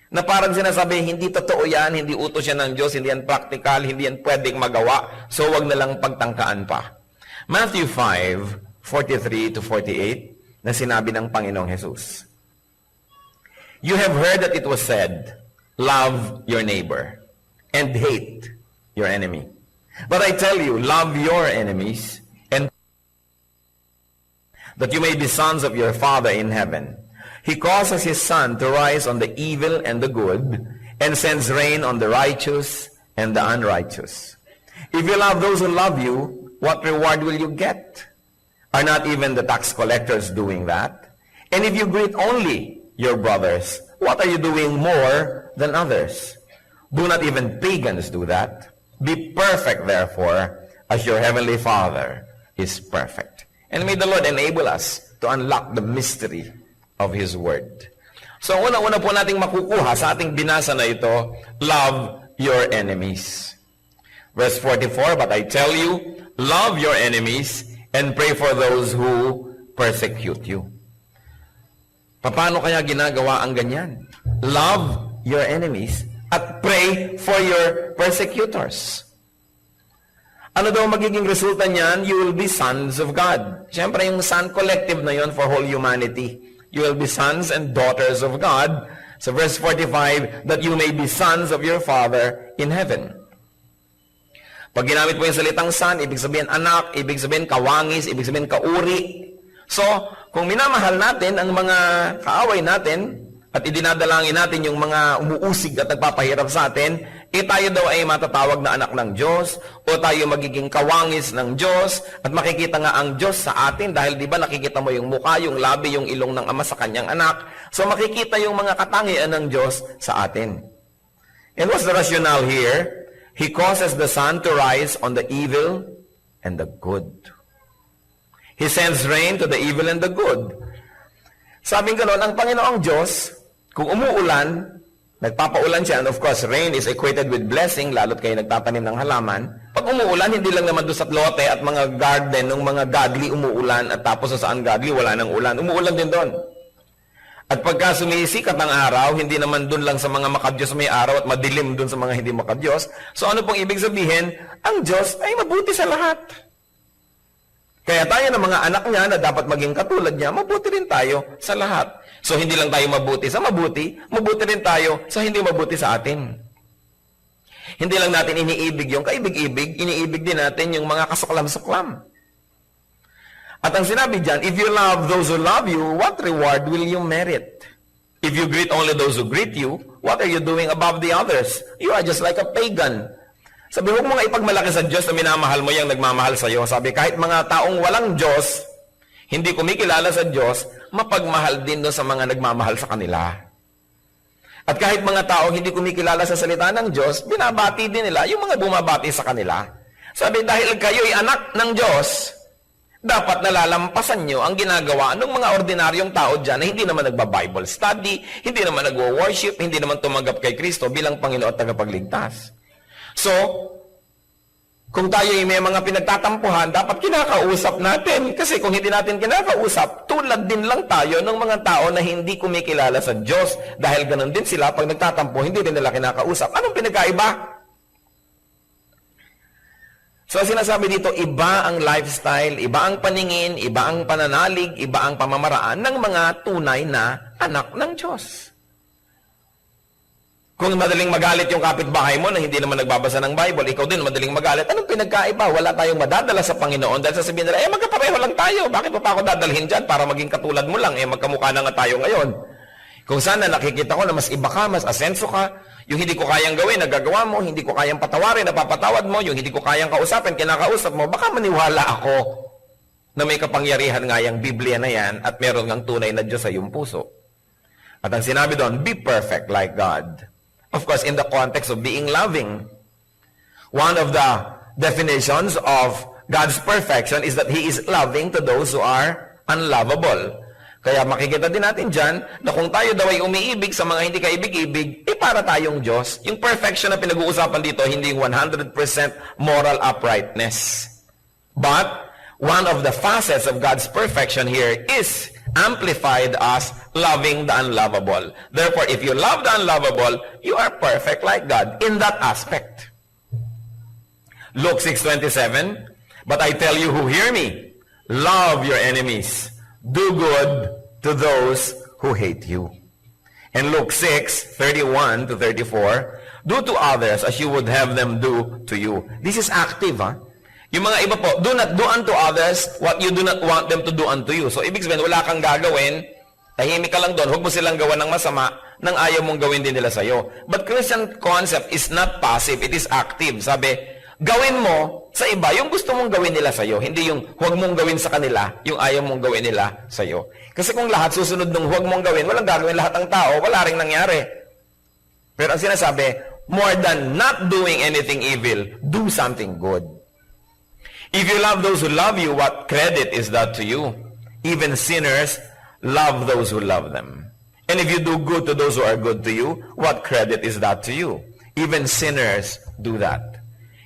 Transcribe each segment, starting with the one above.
Na parang sinasabi, hindi totoo yan, hindi utos yan ng Diyos, hindi yan practical, hindi yan pwedeng magawa, so wag na lang pagtangkaan pa. Matthew 5:43 to 48, na sinabi ng Panginoong Jesus. You have heard that it was said, love your neighbor and hate your enemy. But I tell you, love your enemies and that you may be sons of your Father in heaven. He causes his sun to rise on the evil and the good, and sends rain on the righteous and the unrighteous. If you love those who love you, what reward will you get? Are not even the tax collectors doing that? And if you greet only your brothers, what are you doing more than others? Do not even pagans do that? Be perfect, therefore, as your heavenly Father is perfect. And may the Lord enable us to unlock the mystery of His Word. So, una-una po nating makukuha sa ating binasa na ito, love your enemies. Verse 44, but I tell you, love your enemies and pray for those who persecute you. Paano kaya ginagawa ang ganyan? Love your enemies at pray for your persecutors. Ano daw magiging resulta niyan? You will be sons of God. Siyempre, yung son collective na yon for whole humanity. You will be sons and daughters of God. So verse 45, that you may be sons of your Father in heaven. Pag ginamit po yung salitang son, ibig sabihin anak, ibig sabihin kawangis, ibig sabihin kauri. So, kung minamahal natin ang mga kaaway natin, at idinadalangin natin yung mga umuusig at nagpapahirap sa atin, tayo daw ay matatawag na anak ng Diyos, o tayo magiging kawangis ng Diyos, at makikita nga ang Diyos sa atin, dahil di ba nakikita mo yung mukha, yung labi, yung ilong ng Ama sa kanyang anak, so makikita yung mga katangian ng Diyos sa atin. And what's the rationale here? He causes the sun to rise on the evil and the good. He sends rain to the evil and the good. Sabing gano'n, ang Panginoong Diyos, kung umuulan, nagpapaulan siya, and of course, rain is equated with blessing, lalo't kayo nagtatanim ng halaman. Pag umuulan, hindi lang naman doon sa lote at mga garden ng mga godly umuulan, at tapos sa saan godly, wala nang ulan. Umuulan din doon. At pagka sumisikat ang araw, hindi naman doon lang sa mga makadiyos may araw at madilim doon sa mga hindi makadiyos. So ano pong ibig sabihin? Ang Diyos ay mabuti sa lahat. Kaya tayo ng mga anak niya na dapat maging katulad niya, mabuti rin tayo sa lahat. So hindi lang tayo mabuti sa mabuti, mabuti rin tayo sa hindi mabuti sa atin. Hindi lang natin iniibig yung kaibig-ibig, iniibig din natin yung mga kasuklam-suklam. At ang sinabi dyan, if you love those who love you, what reward will you merit? If you greet only those who greet you, what are you doing above the others? You are just like a pagan. Sabi, huwag mo nga ipagmalaki sa Diyos na minamahal mo yung nagmamahal sa iyo. Sabi, kahit mga taong walang Diyos, hindi kumikilala sa Diyos, mapagmahal din doon sa mga nagmamahal sa kanila. At kahit mga taong hindi kumikilala sa salita ng Diyos, binabati din nila yung mga bumabati sa kanila. Sabi, dahil kayo'y anak ng Diyos, dapat nalalampasan nyo ang ginagawa ng mga ordinaryong tao dyan na hindi naman nagba-Bible study, hindi naman nagwo-worship, hindi naman tumanggap kay Kristo bilang Panginoon at tagapagligtas. So, kung tayo may mga pinagtatampuhan, dapat kinakausap natin. Kasi kung hindi natin kinakausap, tulad din lang tayo ng mga tao na hindi kumikilala sa Diyos. Dahil ganun din sila, pag nagtatampo, hindi din nila kinakausap. Anong pinagkaiba? So, sinasabi dito, iba ang lifestyle, iba ang paningin, iba ang pananalig, iba ang pamamaraan ng mga tunay na anak ng Diyos. Kung madaling magalit yung kapitbahay mo na hindi naman nagbabasa ng Bible, ikaw din madaling magalit, anong pinagkaiba? Wala tayong madadala sa Panginoon dahil sasabihin nila, magkapareho lang tayo. Bakit pa ako dadalhin dyan para maging katulad mo lang? Magkamukha na nga tayo ngayon. Kung sana nakikita ko na mas iba ka, mas asenso ka, yung hindi ko kayang gawin, nagagawa mo, hindi ko kayang patawarin, napapatawad mo, yung hindi ko kayang kausapin, kinakausap mo, baka maniwala ako na may kapangyarihan nga yung Biblia na yan at meron ngang tunay na Diyos sa iyong puso. At ang sinabi doon, be perfect like God. Of course, in the context of being loving. One of the definitions of God's perfection is that He is loving to those who are unlovable. Kaya makikita din natin dyan na kung tayo daw ay umiibig sa mga hindi kaibig-ibig, para tayong Diyos. Yung perfection na pinag-uusapan dito, hindi yung 100% moral uprightness. But, one of the facets of God's perfection here is amplified as loving the unlovable. Therefore, if you love the unlovable, you are perfect like God in that aspect. Luke 6:27, but I tell you who hear me, love your enemies, do good to those who hate you. And Luke 6:31 to 34, do to others as you would have them do to you. This is active, ha? Yung mga iba po, do not do unto others what you do not want them to do unto you. So, ibig sabihin, wala kang gagawin, tahimik ka lang doon, huwag mo silang gawan ng masama, nang ayaw mong gawin din nila sa'yo. But Christian concept is not passive, it is active. Sabi, gawin mo sa iba yung gusto mong gawin nila sa'yo, hindi yung huwag mong gawin sa kanila, yung ayaw mong gawin nila sa'yo. Kasi kung lahat susunod ng huwag mong gawin, walang gagawin lahat ng tao, wala ring nangyari. Pero ang sinasabi, more than not doing anything evil, do something good. If you love those who love you, what credit is that to you? Even sinners love those who love them. And if you do good to those who are good to you, what credit is that to you? Even sinners do that.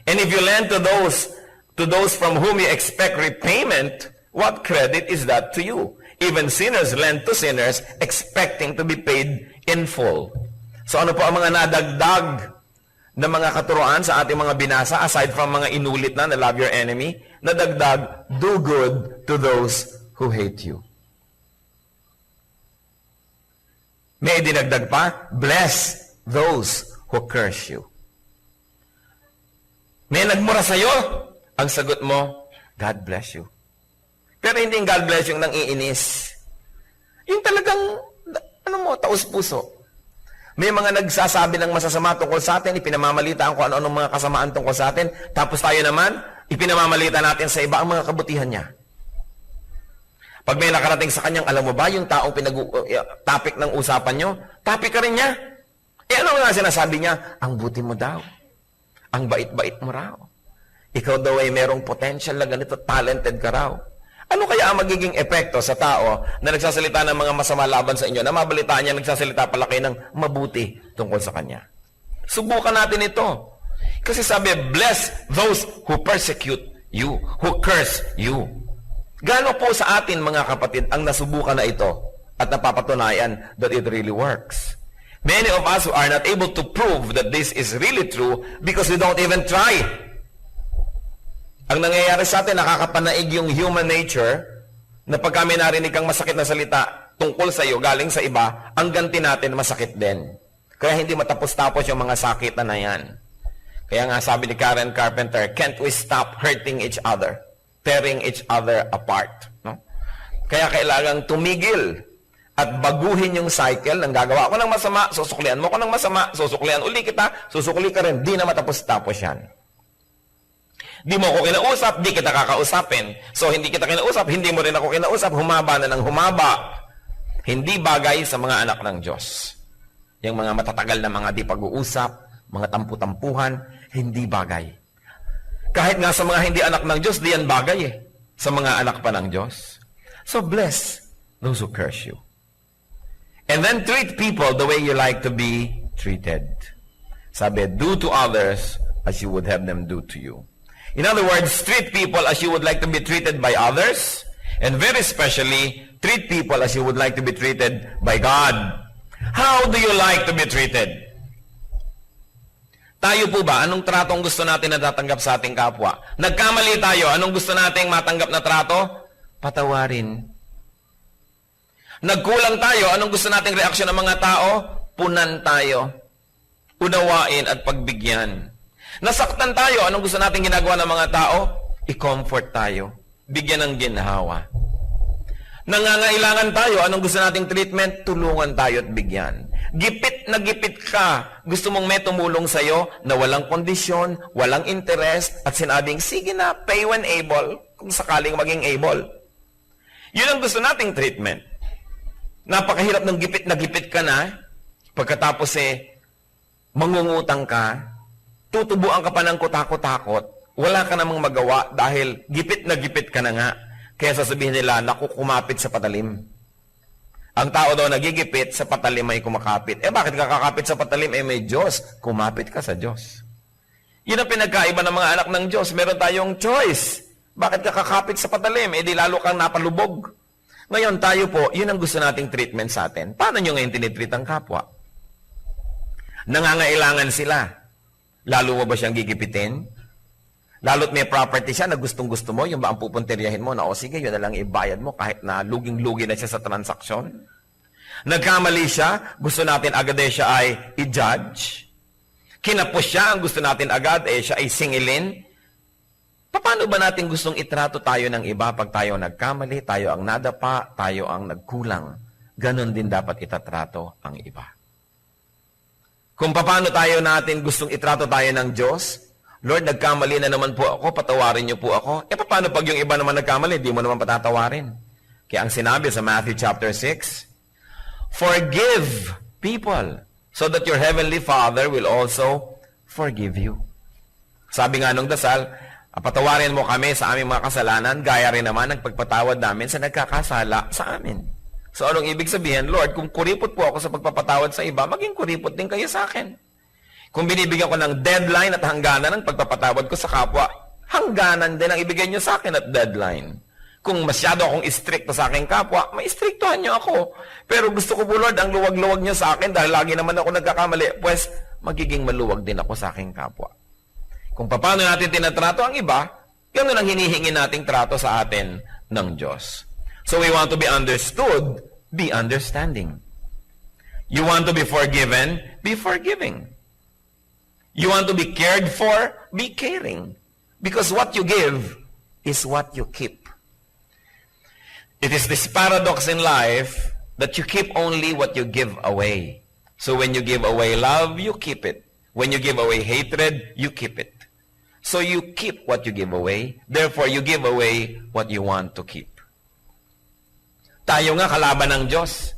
And if you lend to those from whom you expect repayment, what credit is that to you? Even sinners lend to sinners expecting to be paid in full. So ano po ang mga nadagdag na mga katuruan sa ating mga binasa, aside from mga inulit na love your enemy, nadagdag, do good to those who hate you. May dinagdag pa, bless those who curse you. May nagmura sa'yo, ang sagot mo, God bless you. Pero hindi yung God bless yung nang iinis. Yung talagang, taos puso. May mga nagsasabi ng masasama tungkol sa atin, ipinamamalitaan kung ano-anong mga kasamaan tungkol sa atin, tapos tayo naman, ipinamamalita natin sa iba ang mga kabutihan niya. Pag may nakarating sa kanyang, alam mo ba, yung taong topic ng usapan nyo, topic ka rin niya. Ano nga sinasabi niya? Ang buti mo daw. Ang bait-bait mo raw. Ikaw daw ay merong potential na ganito, talented ka raw. Ano kaya ang magiging epekto sa tao na nagsasalita ng mga masama laban sa inyo, na mabalitaan niya, nagsasalita pala kayo ng mabuti tungkol sa kanya? Subukan natin ito. Kasi sabi, bless those who persecute you, who curse you. Gaano po sa atin, mga kapatid, ang nasubukan na ito at napapatunayan that it really works? Many of us who are not able to prove that this is really true because we don't even try. Ang nangyayari sa atin, nakakapanaig yung human nature na pag kami narinig kang masakit na salita tungkol sa iyo, galing sa iba, ang ganti natin masakit din. Kaya hindi matapos-tapos yung mga sakit na yan. Kaya nga sabi ni Karen Carpenter, can't we stop hurting each other, tearing each other apart? No? Kaya kailangang tumigil at baguhin yung cycle ng gagawa ko ng masama, susuklian mo ko ng masama, susuklian uli kita, susukli ka rin, di na matapos-tapos yan. Di mo ako kinausap, di kita kakausapin. So, hindi kita kinausap, hindi mo rin ako kinausap, humaba na ng humaba. Hindi bagay sa mga anak ng Diyos. Yung mga matatagal na mga di pag-uusap, mga tampu-tampuhan, hindi bagay. Kahit nga sa mga hindi anak ng Diyos, di yan bagay eh. Sa mga anak pa ng Diyos. So, bless those who curse you. And then treat people the way you like to be treated. Sabi, do to others as you would have them do to you. In other words, treat people as you would like to be treated by others, and very especially, treat people as you would like to be treated by God. How do you like to be treated? Tayo po ba, anong tratong gusto natin na tatanggap sa ating kapwa? Nagkamali tayo, anong gusto nating matanggap na trato? Patawarin. Nagkulang tayo, anong gusto nating reaksyon ng mga tao? Punan tayo. Unawain at pagbigyan. Nasaktan tayo, anong gusto nating ginagawa ng mga tao? I-comfort tayo. Bigyan ng ginhawa. Nangangailangan tayo, anong gusto nating treatment? Tulungan tayo at bigyan. Gipit na gipit ka. Gusto mong may tumulong sa'yo na walang kondisyon, walang interest, at sinabing, sige na, pay when able, kung sakaling maging able. Yun ang gusto nating treatment. Napakahirap ng gipit na gipit ka na, pagkatapos mangungutang ka, tutubuan ka pa ng kutakot-takot, wala ka namang magawa dahil gipit na gipit ka na nga. Kaya sasabihin nila, naku, kumapit sa patalim. Ang tao daw nagigipit, sa patalim ay kumakapit. Bakit ka kakapit sa patalim? May Diyos. Kumapit ka sa Diyos. Yun ang pinagkaiba ng mga anak ng Diyos. Meron tayong choice. Bakit ka kakapit sa patalim? Di lalo kang napalubog. Ngayon, tayo po, yun ang gusto nating treatment sa atin. Paano nyo ngayon tinitreat ang kapwa? Nangangailangan sila. Lalo mo ba siyang gigipitin? Lalo't may property siya na gustong-gusto mo, yung ba ang pupuntiryahin mo na, o sige, yun na lang ibayad mo kahit na luging-lugi na siya sa transaksyon? Nagkamali siya, gusto natin agad siya ay i-judge. Kinapos siya, ang gusto natin agad siya ay singilin. Paano ba natin gustong itrato tayo ng iba pag tayo nagkamali, tayo ang nadapa, tayo ang nagkulang? Ganon din dapat itatrato ang iba. Kung paano tayo natin gustong itrato tayo ng Diyos, Lord, nagkamali na naman po ako, patawarin niyo po ako. Paano pag yung iba naman nagkamali, di mo naman patatawarin? Kaya ang sinabi sa Matthew chapter 6, forgive people so that your heavenly Father will also forgive you. Sabi nga nung dasal, patawarin mo kami sa aming mga kasalanan, gaya rin naman ng pagpatawad namin sa nagkakasala sa amin. So anong ibig sabihin, Lord, kung kuripot po ako sa pagpapatawad sa iba, maging kuripot din kayo sa akin. Kung binibigyan ko ng deadline at hangganan ng pagpapatawad ko sa kapwa, hangganan din ang ibigay nyo sa akin at deadline. Kung masyado akong istrikto sa aking kapwa, maistriktuhan nyo ako. Pero gusto ko po, Lord, ang luwag-luwag nyo sa akin dahil lagi naman ako nagkakamali, pues magiging maluwag din ako sa aking kapwa. Kung paano natin tinatrato ang iba, yun ang hinihingi nating trato sa atin ng Diyos. So we want to be understood, be understanding. You want to be forgiven, be forgiving. You want to be cared for, be caring. Because what you give is what you keep. It is this paradox in life that you keep only what you give away. So when you give away love, you keep it. When you give away hatred, you keep it. So you keep what you give away. Therefore, you give away what you want to keep. Tayo nga kalaban ng Diyos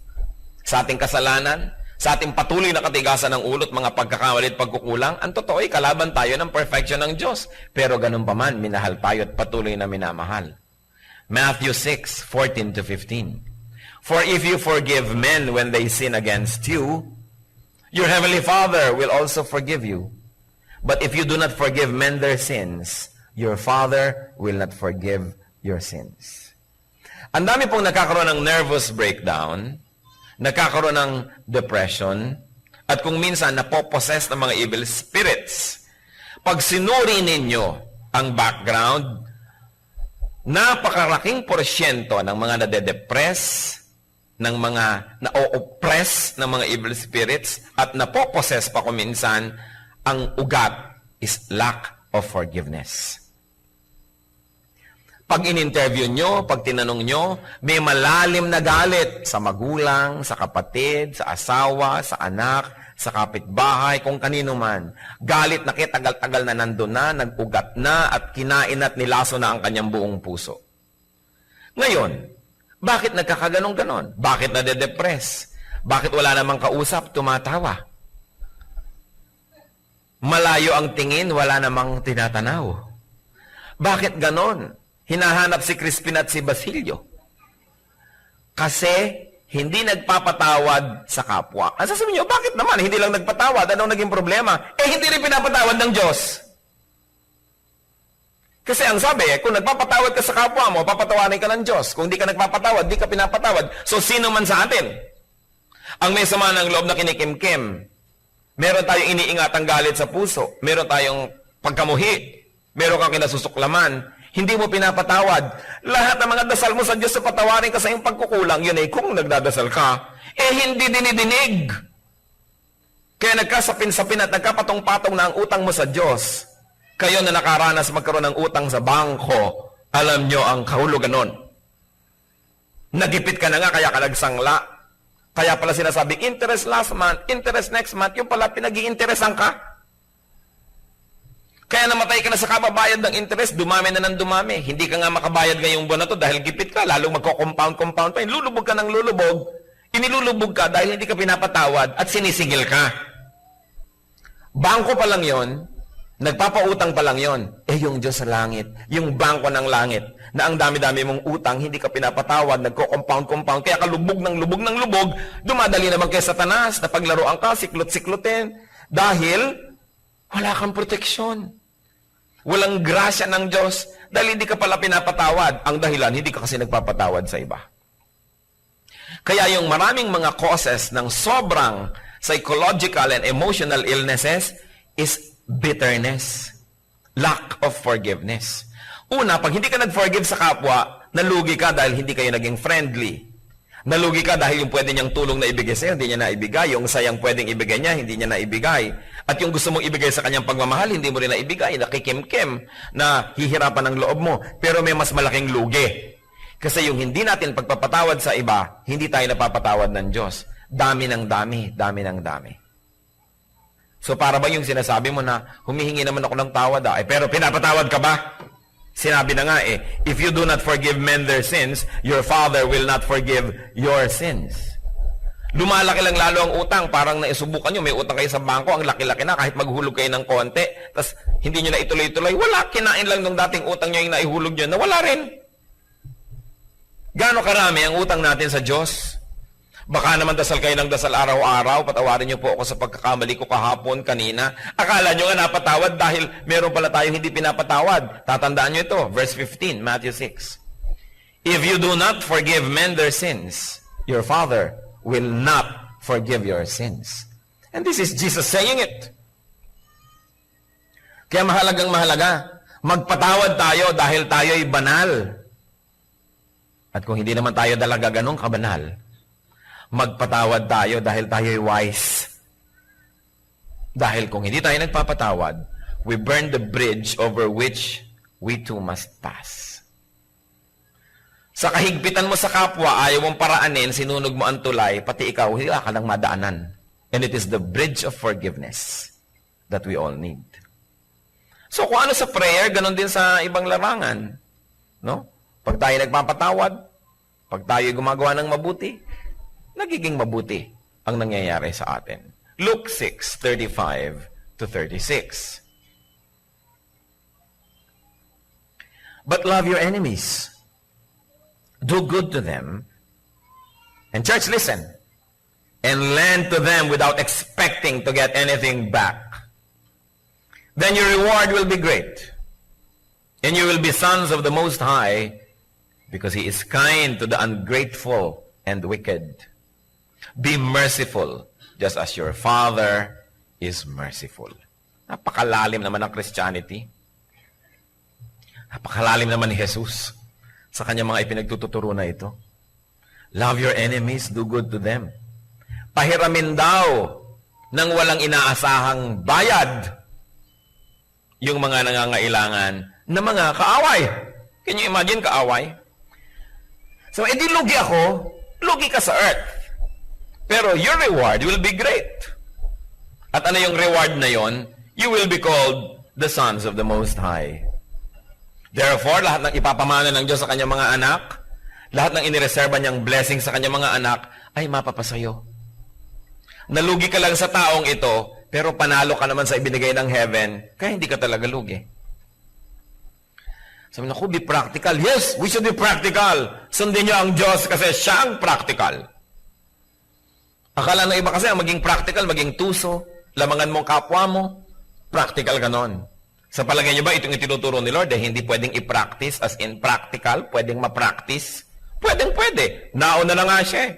sa ating kasalanan, sa ating patuloy na katigasan ng ulot, mga pagkakamali at pagkukulang. Ang totoo ay kalaban tayo ng perfection ng Diyos. Pero ganun pa man, minahal tayo at patuloy na minamahal. Matthew 6:14-15. For if you forgive men when they sin against you, your heavenly Father will also forgive you. But if you do not forgive men their sins, your Father will not forgive your sins. Ang dami pong nakakaroon ng nervous breakdown, nakakaroon ng depression, at kung minsan napopossess ng mga evil spirits. Pag sinuri ninyo ang background, napakalaking porsyento ng mga nade-depress, ng mga na-oppress ng mga evil spirits, at napopossess pa kung minsan, ang ugat is lack of forgiveness. Pag in-interview nyo, pag tinanong nyo, may malalim na galit sa magulang, sa kapatid, sa asawa, sa anak, sa kapitbahay, kung kanino man. Galit na tagal-tagal na nandun na, nag-ugat na, at kinain at nilaso na ang kanyang buong puso. Ngayon, bakit nagkakaganong-ganon? Bakit nade-depress? Bakit wala namang kausap, tumatawa? Malayo ang tingin, wala namang tinatanaw. Bakit ganon? Hinahanap si Crispin at si Basilio. Kasi hindi nagpapatawad sa kapwa. Ang sasabihin niyo, bakit naman? Hindi lang nagpatawad. Anong naging problema? Hindi rin pinapatawad ng Diyos. Kasi ang sabi, kung nagpapatawad ka sa kapwa mo, papatawarin ka ng Diyos. Kung di ka nagpapatawad, di ka pinapatawad. So, sino man sa atin? Ang may sama ng loob na kinikimkim. Meron tayong iniingatang galit sa puso. Meron tayong pagkamuhi. Meron kang kinasusuklaman. Hindi mo pinapatawad. Lahat ng mga dasal mo sa Diyos sa patawarin ka sa iyong pagkukulang, yun ay kung nagdadasal ka, hindi dinidinig. Kaya nagkasapin-sapin at nagkapatong-patong na ang utang mo sa Diyos. Kayo na nakaranas magkaroon ng utang sa bangko, alam nyo ang kahulugan nun. Nagipit ka na nga, kaya ka nagsangla. Kaya pala sinasabing, interest last month, interest next month, yung pala pinag-i-interesan ka. Kaya namatay ka na sa kababayad ng interest, dumami na ng dumami. Hindi ka nga makabayad ngayong buwan na to dahil gipit ka, lalong magko-compound pa. Lulubog ka ng lulubog, inilulubog ka dahil hindi ka pinapatawad at sinisingil ka. Bangko pa lang yon, nagpapautang pa lang yon. Yung Diyos sa langit, yung bangko ng langit, na ang dami-dami mong utang, hindi ka pinapatawad, nagko-compound, kaya ka lubog ng lubog, dumadali naman kay Satanas, na paglaruan ka, siklot-siklotin, dahil wala kang proteksyon. Walang grasya ng Diyos dahil hindi ka pala pinapatawad. Ang dahilan, hindi ka kasi nagpapatawad sa iba. Kaya yung maraming mga causes ng sobrang psychological and emotional illnesses is bitterness, lack of forgiveness. Una, pag hindi ka nag-forgive sa kapwa, nalugi ka dahil hindi kayo naging friendly. Nalugi ka dahil yung pwede niyang tulong na ibigay sa'yo, hindi niya naibigay. Yung sayang pwedeng ibigay niya, hindi niya naibigay. At yung gusto mong ibigay sa kanyang pagmamahal, hindi mo rin naibigay. Nakikimkim na hihirapan ang loob mo. Pero may mas malaking lugi. Kasi yung hindi natin pagpapatawad sa iba, hindi tayo napapatawad ng Diyos. Dami ng dami, dami ng dami. So para ba yung sinasabi mo na, humihingi naman ako ng tawad pero pinapatawad ka ba? Sinabi na nga if you do not forgive men their sins, your Father will not forgive your sins. Lumalaki lang lalo ang utang, parang naisubukan nyo, may utang kayo sa bangko, ang laki-laki na, kahit maghulog kayo ng konti, tas hindi nyo na ituloy-tuloy, wala, kinain lang nung dating utang nyo yung naihulog nyo, nawala rin. Gaano karami ang utang natin sa Diyos? Baka naman dasal kayo ng dasal araw-araw, patawarin niyo po ako sa pagkakamali ko kahapon, kanina. Akala niyo nga napatawad dahil meron pala tayong hindi pinapatawad. Tatandaan niyo ito, verse 15, Matthew 6. If you do not forgive men their sins, your Father will not forgive your sins. And this is Jesus saying it. Kaya mahalagang mahalaga, magpatawad tayo dahil tayo'y banal. At kung hindi naman tayo talaga ganong kabanal, magpatawad tayo dahil tayo'y wise. Dahil kung hindi tayo nagpapatawad, we burn the bridge over which we too must pass. Sa kahigpitan mo sa kapwa, ayaw mong paraanin, sinunog mo ang tulay, pati ikaw, hindi ka lang madaanan. And it is the bridge of forgiveness that we all need. So kung ano sa prayer, ganon din sa ibang larangan. No? Pag tayo nagpapatawad, pag tayo gumagawa ng mabuti, nagiging mabuti ang nangyayari sa atin. Luke 6:35 to 36. But love your enemies. Do good to them. And church, listen. And lend to them without expecting to get anything back. Then your reward will be great. And you will be sons of the Most High, because He is kind to the ungrateful and wicked. Be merciful, just as your Father is merciful. Napakalalim naman ng Christianity. Napakalalim naman ni Jesus sa kanyang mga ipinagtuturo na ito. Love your enemies, do good to them. Pahiramin daw ng walang inaasahang bayad yung mga nangangailangan na mga kaaway. Can you imagine kaaway? So, edi lugi ako, lugi ka sa earth. Pero your reward will be great. At ano yung reward na yon? You will be called the sons of the Most High. Therefore, lahat ng ipapamana ng Diyos sa kanyang mga anak, lahat ng inireserba niyang blessing sa kanyang mga anak, ay mapapasayo. Nalugi ka lang sa taong ito, pero panalo ka naman sa ibinigay ng heaven, kaya hindi ka talaga lugi. Sabi na, be practical. Yes, we should be practical. Sundin niyo ang Diyos kasi siya ang practical. Akala ng iba kasi ang maging practical, maging tuso, lamangan mong kapwa mo, practical ganon. Sa palagay niyo ba, itong itinuturo ni Lord, hindi pwedeng i-practice as in practical, pwedeng ma-practice? Pwedeng-pwede. Nauna na nga siya.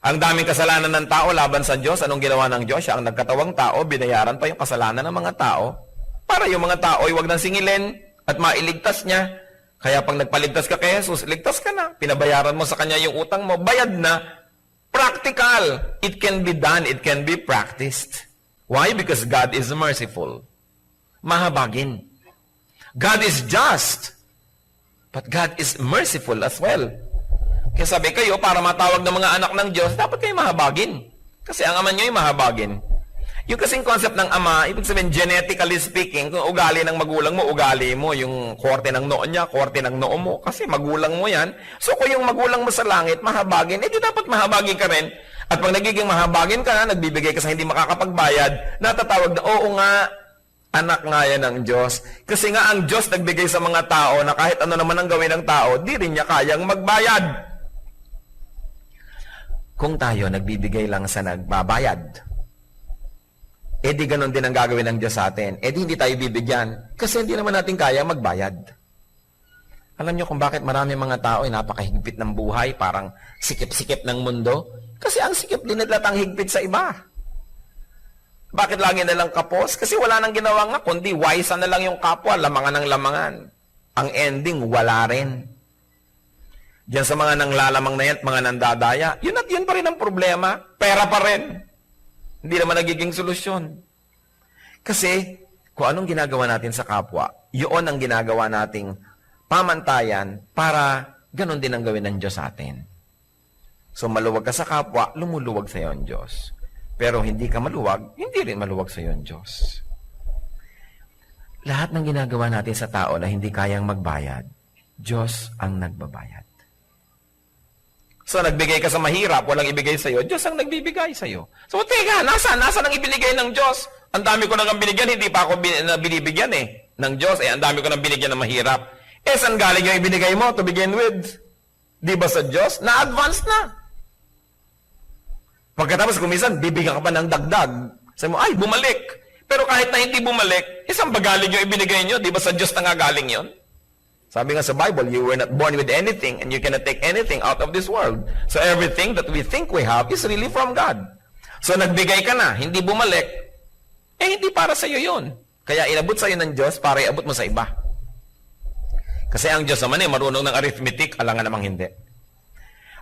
Ang daming kasalanan ng tao laban sa Diyos, anong ginawa ng Diyos? Siya ang nagkatawang tao, binayaran pa yung kasalanan ng mga tao, para yung mga tao ay huwag nang singilin at mailigtas niya. Kaya pag nagpaligtas ka kay Jesus, ligtas ka na. Pinabayaran mo sa Kanya yung utang mo, bayad na. Practical. It can be done. It can be practiced. Why? Because God is merciful. Mahabagin. God is just. But God is merciful as well. Kaya sabi kayo, para matawag ng mga anak ng Diyos, dapat kayo mahabagin. Kasi ang ama nyo ay mahabagin. Yung kasing concept ng ama, ibig sabihin, genetically speaking, kung ugali ng magulang mo, ugali mo, yung korte ng noo niya, korte ng noo mo, kasi magulang mo yan. So kung yung magulang mo sa langit, mahabagin, di dapat mahabagin ka rin. At pag nagiging mahabagin ka na, nagbibigay ka sa hindi makakapagbayad, natatawag na, oo nga, anak nga yan ng Diyos. Kasi nga ang Diyos nagbigay sa mga tao na kahit ano naman ang gawin ng tao, di rin niya kayang magbayad. Kung tayo nagbibigay lang sa nagbabayad, di ganon din ang gagawin ng Diyos sa atin. Di hindi tayo bibigyan kasi hindi naman natin kaya magbayad. Alam niyo kung bakit marami mga tao ay napakahigpit ng buhay, parang sikip-sikip ng mundo? Kasi ang sikip din nilatang higpit sa iba. Bakit lagi na lang kapos? Kasi wala nang ginawa nga, kundi wise na lang yung kapwa, lamangan ng lamangan. Ang ending, wala rin. Diyan sa mga nanglalamang na yan, mga nandadaya, yun at yun pa rin ang problema. Pera pa rin. Hindi naman nagiging solusyon. Kasi, kung anong ginagawa natin sa kapwa, yun ang ginagawa nating pamantayan para ganun din ang gawin ng Diyos sa atin. So, maluwag ka sa kapwa, lumuluwag sa iyo ang Diyos. Pero hindi ka maluwag, hindi rin maluwag sa iyo ang Diyos. Lahat ng ginagawa natin sa tao na hindi kayang magbayad, Diyos ang nagbabayad. So, nagbigay ka sa mahirap, walang ibigay sa iyo, Diyos ang nagbibigay sa iyo. So, teka, nasaan ang ibinigay ng Diyos? Ang dami ko nang binigyan, hindi pa ako binibigyan ng Diyos. Ang dami ko nang binigyan ng mahirap. Saan galing yung ibinigay mo to begin with? Di ba sa Diyos? Na-advance na. Pagkatapos kumisan, bibigyan ka pa ng dagdag. Sabi mo, ay, bumalik. Pero kahit na hindi bumalik, saan ba galing yung ibinigay nyo? Di ba sa Diyos na nga galing yun? Sabi nga sa Bible, you were not born with anything and you cannot take anything out of this world. So everything that we think we have is really from God. So nagbigay ka na, hindi bumalik, hindi para sa iyo yun. Kaya inabot sa iyo ng Diyos para iabot mo sa iba. Kasi ang Diyos naman marunong ng arithmetic, alangan namang hindi.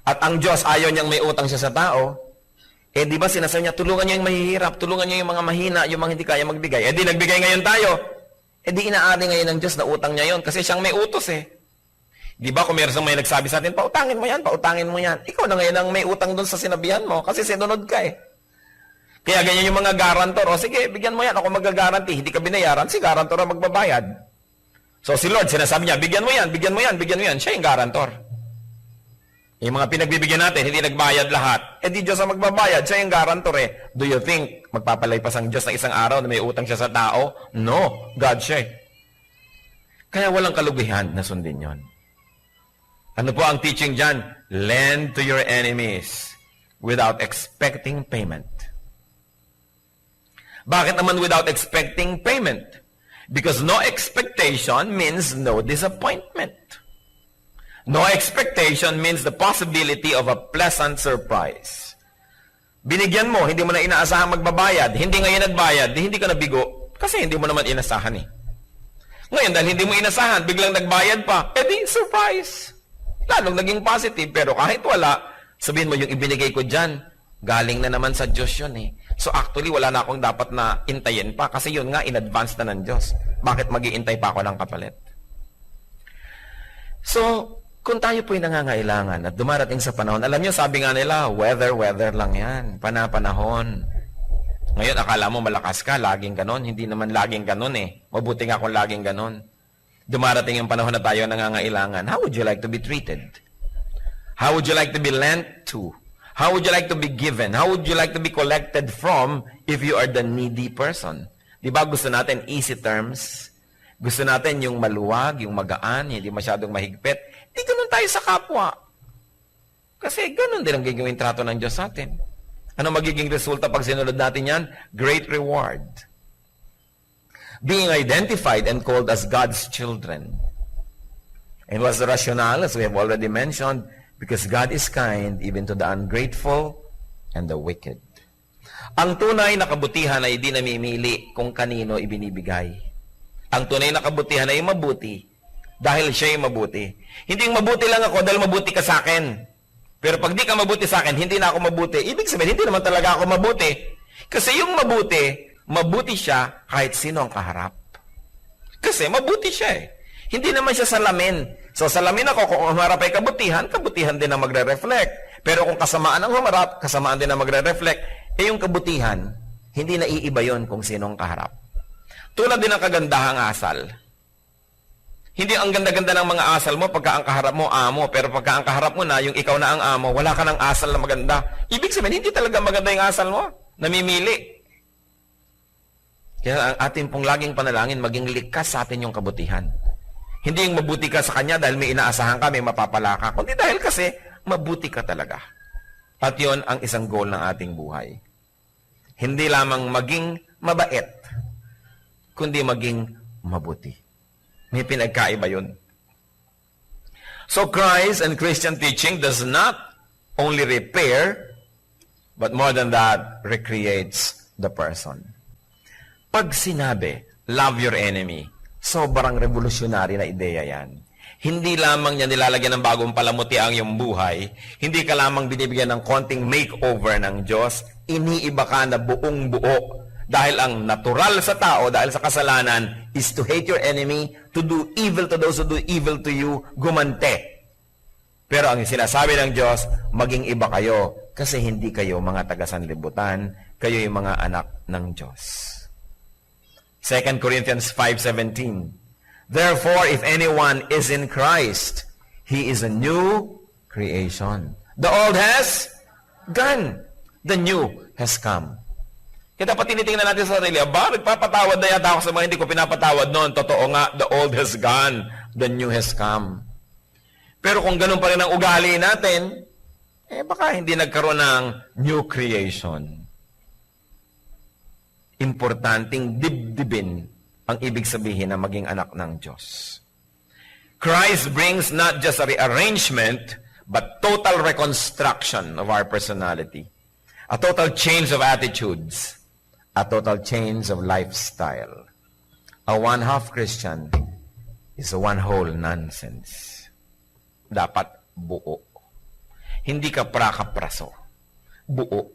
At ang Diyos, ayaw niyang may utang siya sa tao. Di ba sinasabi niya, tulungan niyo yung mahihirap, tulungan niyo yung mga mahina, yung mga hindi kaya magbigay. Di nagbigay ngayon tayo. Di inaari ngayon ng Diyos na utang niya yon kasi siyang may utos Di ba kung meron may nagsabi sa atin, pautangin mo yan, pautangin mo yan. Ikaw na ngayon ang may utang doon sa sinabihan mo kasi sinunod ka Kaya ganyan yung mga garantor. O sige, bigyan mo yan, ako mag-garanti. Hindi ka binayaran, si garantor ang magbabayad. So si Lord, sinasabi niya, bigyan mo yan, bigyan mo yan, bigyan mo yan. Siya yung garantor. Yung mga pinagbibigyan natin, hindi nagbayad lahat. Di Diyos ang magbabayad, siya yung garantor Do you think, magpapalaypas ang Diyos ng isang araw na may utang siya sa tao? No, God siya Kaya walang kalugihan na sundin yon. Ano po ang teaching dyan? Lend to your enemies without expecting payment. Bakit naman without expecting payment? Because no expectation means no disappointment. No expectation means the possibility of a pleasant surprise. Binigyan mo, hindi mo na inaasahang magbabayad. Hindi ngayon nagbayad, hindi ka nabigo. Kasi hindi mo naman inasahan Ngayon, dahil hindi mo inasahan, biglang nagbayad pa, di surprise. Lalong naging positive, pero kahit wala, sabihin mo yung ibinigay ko dyan, galing na naman sa Diyos yun So actually, wala na akong dapat na intayin pa kasi yun nga, in advance na ng Diyos. Bakit mag-iintay pa ako ng kapalit? So, kung tayo po'y nangangailangan at dumarating sa panahon, alam nyo, sabi nga nila, weather lang yan. Panahon. Ngayon, akala mo malakas ka, laging ganon. Hindi naman laging ganon Mabuti nga kung laging ganon. Dumarating yung panahon na tayo nangangailangan. How would you like to be treated? How would you like to be lent to? How would you like to be given? How would you like to be collected from if you are the needy person? Di ba gusto natin easy terms? Gusto natin yung maluwag, yung magaan, hindi masyadong mahigpit. Di ganun tayo sa kapwa. Kasi ganun din ang gagawin trato ng Diyos sa atin. Ano magiging resulta pag sinunod natin yan? Great reward. Being identified and called as God's children. And what's the rationale, as we have already mentioned, because God is kind even to the ungrateful and the wicked. Ang tunay na kabutihan ay di namimili kung kanino ibinibigay. Ang tunay na kabutihan ay mabuti dahil siya ay mabuti. Hindi mabuti lang ako dahil mabuti ka sa akin. Pero pag di ka mabuti sa akin, hindi na ako mabuti. Ibig sabihin, hindi naman talaga ako mabuti. Kasi yung mabuti siya kahit sino ang kaharap. Kasi mabuti siya Hindi naman siya salamin. So, salamin ako, kung humarap ay kabutihan, kabutihan din ang magre-reflect. Pero kung kasamaan ang humarap, kasamaan din ang magre-reflect. Yung kabutihan, hindi na iiba yon kung sinong kaharap. Tulad din ng kagandahang asal. Hindi ang ganda-ganda ng mga asal mo pagka ang kaharap mo, amo. Pero pagka ang kaharap mo na, yung ikaw na ang amo, wala ka ng asal na maganda. Ibig sabihin, hindi talaga maganda yung asal mo. Namimili. Kaya ang ating pong laging panalangin, maging likas sa atin yung kabutihan. Hindi yung mabuti ka sa kanya dahil may inaasahan ka, may mapapala ka. Kundi dahil kasi, mabuti ka talaga. At yon ang isang goal ng ating buhay. Hindi lamang maging mabait, kundi maging mabuti. May pinagkaiba yun. So Christ and Christian teaching does not only repair, but more than that, recreates the person. Pag sinabi, love your enemy, sobrang revolutionary na ideya yan. Hindi lamang niya nilalagyan ng bagong palamuti ang iyong buhay, hindi ka lamang binibigyan ng konting makeover ng Diyos, iniiba ka na buong buo. Dahil ang natural sa tao, dahil sa kasalanan, is to hate your enemy, to do evil to those who do evil to you, gumante. Pero ang sinasabi ng Diyos, maging iba kayo, kasi hindi kayo mga taga-sanlibutan, kayo yung mga anak ng Diyos. 2 Corinthians 5:17. Therefore, if anyone is in Christ, he is a new creation. The old has gone. The new has come. Kaya dapat tinitingnan natin sa sarili, nagpapatawad na yata ako sa mga hindi ko pinapatawad noon. Totoo nga, the old has gone. The new has come. Pero kung ganun pa rin ang ugali natin, baka hindi nagkaroon ng new creation. Importanteng dibdibin ang ibig sabihin na maging anak ng Diyos. Christ brings not just a rearrangement, but total reconstruction of our personality. A total change of attitudes. A total change of lifestyle. A one-half Christian is a one-whole nonsense. Dapat buo. Hindi ka prakapraso. Buo.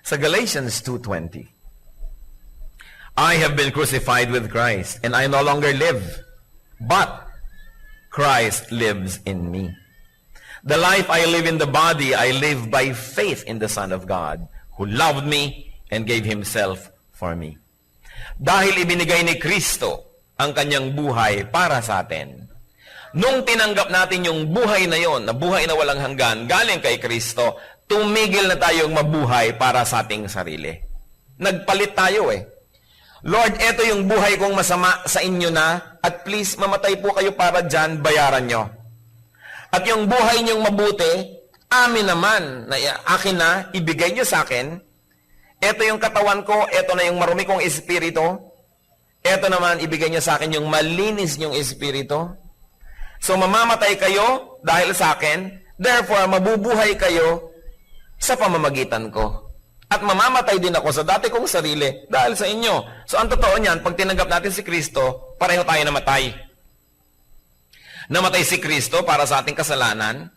Sa Galatians 2:20, I have been crucified with Christ, and I no longer live, but Christ lives in me. The life I live in the body, I live by faith in the Son of God, who loved me and gave Himself for me. Dahil ibinigay ni Kristo ang kanyang buhay para sa atin, nung tinanggap natin yung buhay na yon, na buhay na walang hanggan, galing kay Kristo, tumigil na tayong mabuhay para sa ating sarili. Nagpalit tayo Lord, eto yung buhay kong masama sa inyo na, at please, mamatay po kayo para dyan, bayaran nyo. At yung buhay niyong mabuti, amin naman, na akin na, ibigay nyo sa akin. Eto yung katawan ko, eto na yung marumi kong espiritu. Eto naman, ibigay nyo sa akin yung malinis nyong espiritu. So, mamamatay kayo dahil sa akin, therefore, mabubuhay kayo sa pamamagitan ko. At mamamatay din ako sa dati kong sarili dahil sa inyo. So, ang totoo niyan, pag tinanggap natin si Kristo, pareho tayo namatay. Namatay si Kristo para sa ating kasalanan,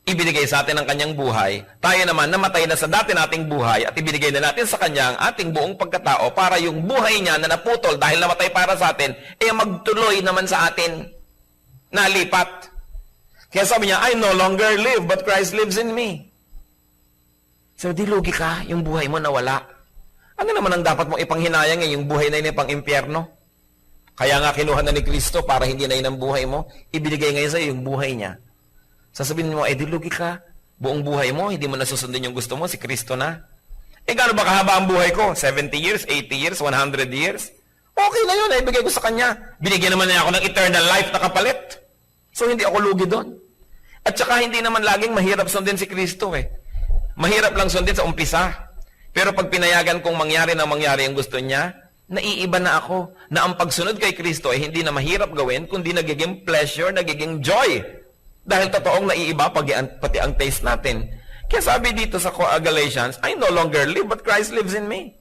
ibinigay sa atin ang kanyang buhay. Tayo naman, namatay na sa dati nating buhay at ibinigay na natin sa kanya ang ating buong pagkatao para yung buhay niya na naputol dahil namatay para sa atin, magtuloy naman sa atin. Nalipat. Kaya sabi niya, I no longer live, but Christ lives in me. So, di lugi ka, yung buhay mo nawala. Ano naman ang dapat mong ipanghinayang yung buhay na yun pang impyerno? Kaya nga kinuha na ni Kristo para hindi na yun ang buhay mo, ibinigay ngayon sa'yo yung buhay niya. Sasabihin mo, di lugi ka, buong buhay mo, hindi mo nasusundin yung gusto mo, si Kristo na. Gaano ba kahaba ang buhay ko? 70 years, 80 years, 100 years? Okay na yun, ibigay ko sa kanya. Binigyan naman niya ako ng eternal life na kapalit. So, hindi ako lugi doon. At saka, hindi naman laging mahirap sundin si Kristo Mahirap lang sundin sa umpisa. Pero pag pinayagan kong mangyari ang gusto niya, naiiba na ako na ang pagsunod kay Kristo ay hindi na mahirap gawin, kundi nagiging pleasure, nagiging joy. Dahil totoong naiiba pati ang taste natin. Kaya sabi dito sa Galatians, I no longer live, but Christ lives in me.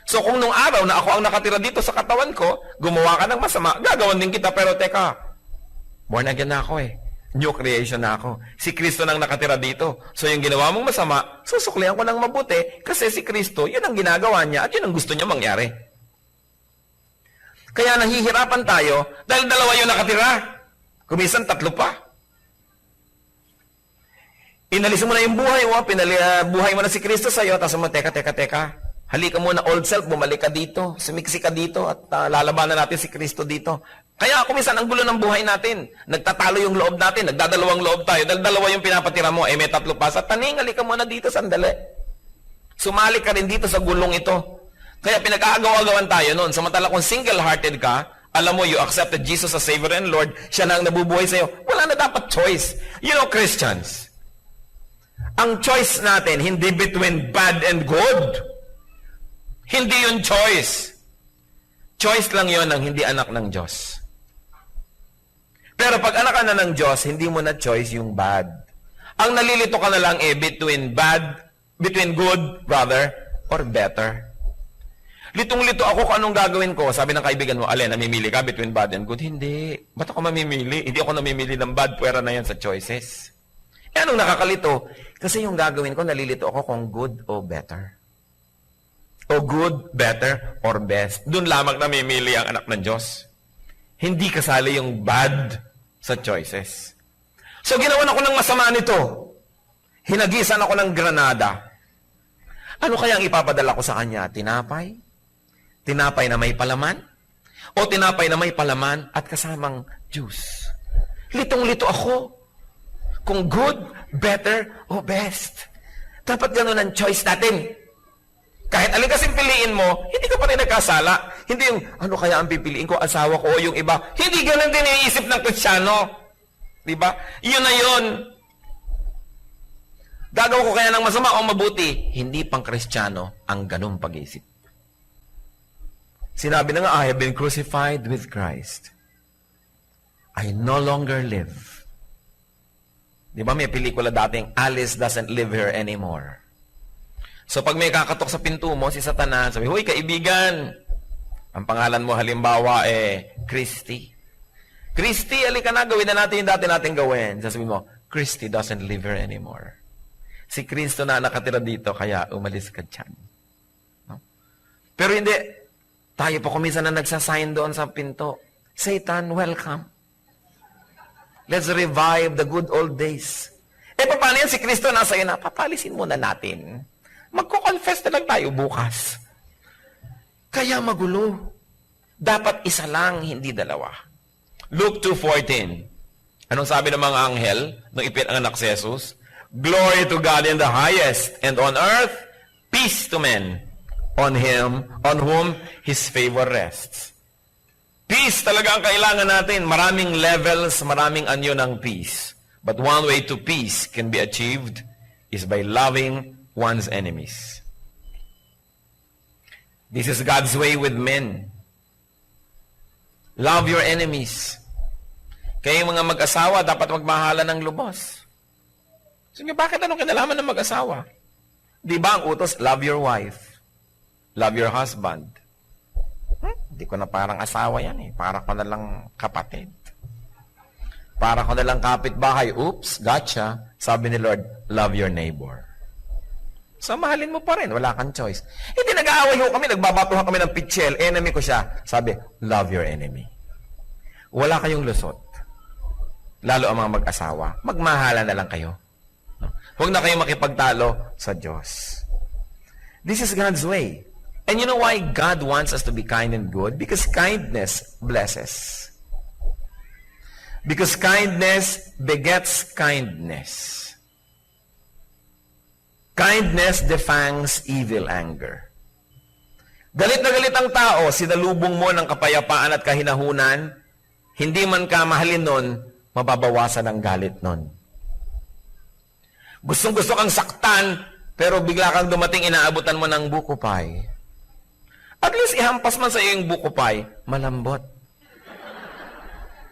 So kung nung araw na ako ang nakatira dito sa katawan ko, gumawa ka ng masama, gagawan din kita, pero teka, born again na ako New creation na ako. Si Kristo nang nakatira dito. So yung ginawa mong masama, susuklihan ko ng mabuti kasi si Kristo, yun ang ginagawa niya at yun ang gusto niya mangyari. Kaya nahihirapan tayo dahil dalawa yung nakatira. Kumisan, 3 pa. Inalis mo na yung buhay mo, buhay mo na si Kristo sa'yo, tapos mo, teka. Halika muna, old self, bumalik ka dito, sumiksi ka dito, at lalabanan natin si Kristo dito. Kaya kumisan ang gulo ng buhay natin. Nagtatalo yung loob natin, nagdadalawang loob tayo, dahil dalawa yung pinapatira mo, may 3 pa. Sa taning, halika muna dito, sandali. Sumali ka rin dito sa gulong ito. Kaya pinag-aagaw-agawan tayo noon. Samantala kung single-hearted ka, alam mo, you accepted Jesus as Savior and Lord, siya na ang nabubuhay sa'yo, wala na dapat choice. You know, Christians, ang choice natin, hindi between bad and good. Hindi yun choice. Choice lang yon ng hindi anak ng Diyos. Pero pag anak ka na ng Diyos, hindi mo na choice yung bad. Ang nalilito ka na lang between good, brother, or better. Litong-lito ako kung anong gagawin ko. Sabi ng kaibigan mo, Alin, namimili ka between bad and good? Hindi. Ba't ako mamimili? Hindi ako namimili ng bad. Pwera na yan sa choices. Anong nakakalito? Kasi yung gagawin ko, nalilito ako kung good o better. O good, better, or best. Doon lamang namimili ang anak ng Diyos. Hindi kasali yung bad sa choices. So ginawan ako ng masama nito. Hinagisan ako ng granada. Ano kaya ang ipapadala ko sa kanya? Tinapay? Tinapay na may palaman? O tinapay na may palaman at kasamang juice? Litong-lito ako. Kung good, better, o best. Dapat ganun ang choice natin. Kahit alin kasing piliin mo, hindi ka pa rin nagkasala. Hindi yung, ano kaya ang pipiliin ko, asawa ko o yung iba. Hindi ganun din iniisip ng Kristiyano. Diba? Yun na yun. Gagawa ko kaya ng masama o mabuti? Hindi pang Kristiyano ang ganung pag-iisip. Sinabi na nga, I have been crucified with Christ. I no longer live. Diba may pelikula dating, Alice doesn't live here anymore. So pag may kakatok sa pinto mo, si Satanas, sabi, huy, kaibigan, ang pangalan mo halimbawa Christy. Christy, alika na, gawin na natin yung dati natin gawin. Sasabihin mo, Christy doesn't live here anymore. Si Kristo na nakatira dito, kaya umalis ka dyan. No? Pero hindi, tayo po kuminsan na nagsasign doon sa pinto. Satan, welcome. Let's revive the good old days. Paano yan? Si Kristo nasa iyo na, papalisin muna natin. Magko-confess na lang tayo bukas. Kaya magulo. Dapat isa lang, hindi dalawa. Luke 2:14. Anong sabi ng mga anghel nung ipinanganak si Jesus? Glory to God in the highest, and on earth, peace to men, on whom His favor rests. Peace talaga ang kailangan natin. Maraming levels, maraming anyo ng peace. But one way to peace can be achieved is by loving one's enemies. This is God's way with men. Love your enemies. Kaya yung mga mag-asawa, dapat magmahalan ng lubos. Sige, bakit anong kinalaman ng mag-asawa? Di ba ang utos, love your wife. Love your husband. Hindi ko na parang asawa yan eh. Para ko na lang kapatid. Para ko na lang kapitbahay. Oops, gotcha. Sabi ni Lord, love your neighbor. So, mahalin mo pa rin. Wala kang choice. Hindi nag-aaway ho kami. Nagbabatuhan kami ng pitchel. Enemy ko siya. Sabi, love your enemy. Wala kayong lusot. Lalo ang mga mag-asawa. Magmahala na lang kayo. Huwag na kayong makipagtalo sa Diyos. This is God's way. And you know why God wants us to be kind and good? Because kindness blesses. Because kindness begets kindness. Kindness defangs evil anger. Galit na galit ang tao, sinalubong mo ng kapayapaan at kahinahunan, hindi man ka mahalin nun, mababawasan ang galit nun. Gustong-gusto kang saktan, pero bigla kang dumating, inaabutan mo ng buko pie. At least ihampas man sa iyo yung buko pie, malambot.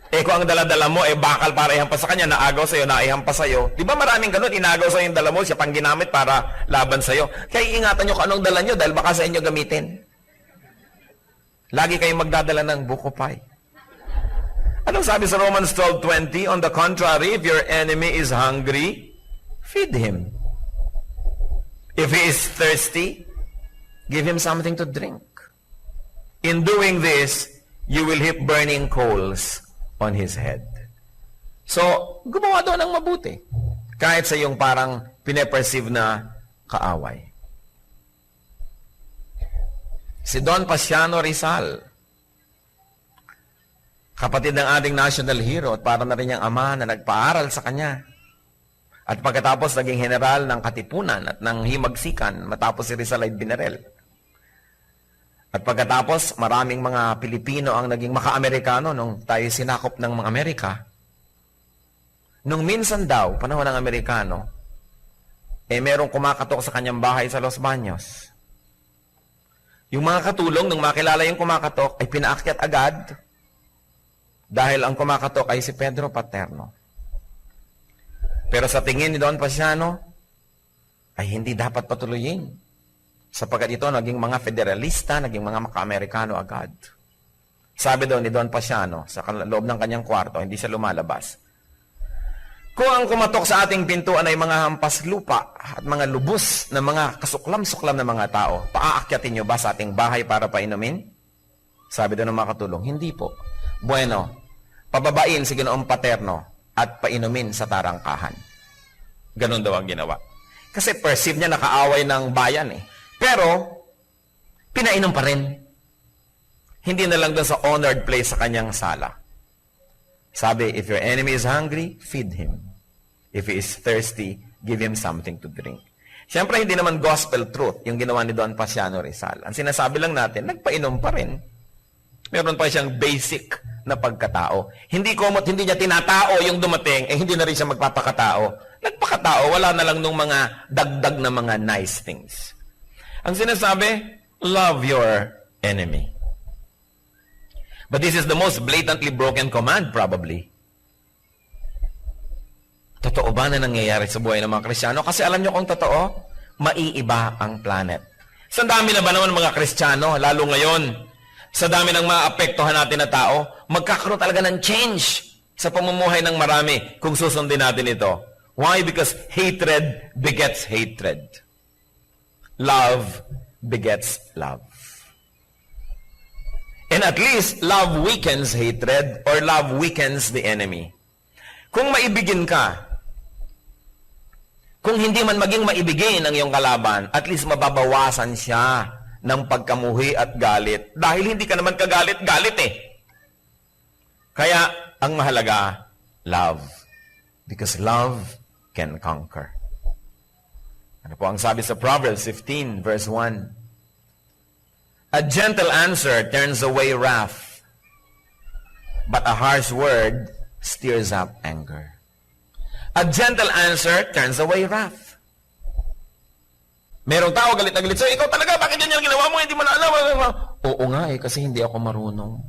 Kung ang dala-dala mo, bakal para ihampas sa kanya, naagaw sa iyo, naihampas sa iyo. Di ba maraming ganun, inagaw sa iyo yung dala mo, siya pang ginamit para laban sa iyo. Kaya ingatan nyo kung anong dala nyo, dahil baka sa inyo gamitin. Lagi kayong magdadala ng buko pie. Anong sabi sa Romans 12:20? On the contrary, if your enemy is hungry, feed him. If he is thirsty, give him something to drink. In doing this, you will heap burning coals on his head. So, gumawa doon ng mabuti. Kahit sa iyong parang pine-perceive na kaaway. Si Don Pasiano Rizal, kapatid ng ating national hero at para na rin niyang ama na nagpaaral sa kanya. At pagkatapos naging general ng Katipunan at ng Himagsikan matapos si Rizal ay binarel. At pagkatapos maraming mga Pilipino ang naging maka-Amerikano nung tayo sinakop ng mga Amerika. Nung minsan daw, panahon ng Amerikano, merong kumakatok sa kanyang bahay sa Los Baños. Yung mga katulong, nung makilala yung kumakatok, ay pinaakyat agad. Dahil ang kumakatok ay si Pedro Paterno. Pero sa tingin ni Don Pasiano, ay hindi dapat patuloyin. Sapagkat ito naging mga federalista, naging mga maka-Amerikano agad. Sabi daw ni Don Pasiano, sa loob ng kanyang kwarto, hindi siya lumalabas. Kung ang kumatok sa ating pintuan ay mga hampas lupa at mga lubos na mga kasuklam-suklam na mga tao, paaakyatin niyo ba sa ating bahay para painumin? Sabi daw ng mga katulong, hindi po. Bueno, pababain si Ginoong Paterno at painumin sa tarangkahan. Ganon daw ang ginawa. Kasi perceive niya nakaaway ng bayan eh. Pero, pinainom pa rin. Hindi na lang doon sa honored place sa kanyang sala. Sabi, if your enemy is hungry, feed him. If he is thirsty, give him something to drink. Siyempre, hindi naman gospel truth yung ginawa ni Don Pasiano Rizal. Ang sinasabi lang natin, nagpainom pa rin. Meron pa siyang basic na pagkatao. Hindi komot, hindi niya tinatao yung dumating, hindi na rin siya magpapakatao. Nagpakatao, wala na lang nung mga dagdag na mga nice things. Ang sinasabi, love your enemy. But this is the most blatantly broken command, probably. Totoo ba na nangyayari sa buhay ng mga Kristiyano? Kasi alam niyo kung totoo, maiiba ang planet. Sa dami na ba naman mga Kristiyano, lalo ngayon, sa dami ng maapektuhan natin na tao, magkakaroon talaga ng change sa pamumuhay ng marami kung susundin natin ito. Why? Because hatred begets hatred. Love begets love. And at least, love weakens hatred or love weakens the enemy. Kung maibigin ka, kung hindi man maging maibigin ang iyong kalaban, at least mababawasan siya ng pagkamuhi at galit. Dahil hindi ka naman kagalit-galit eh. Kaya, ang mahalaga, love. Because love can conquer. Ano po ang sabi sa Proverbs 15, verse 1? A gentle answer turns away wrath, but a harsh word stirs up anger. A gentle answer turns away wrath. Merong tao galit na galit. So, ikaw talaga, bakit yan yung ginawa mo? Hindi mo na alam. Oo nga eh, kasi hindi ako marunong.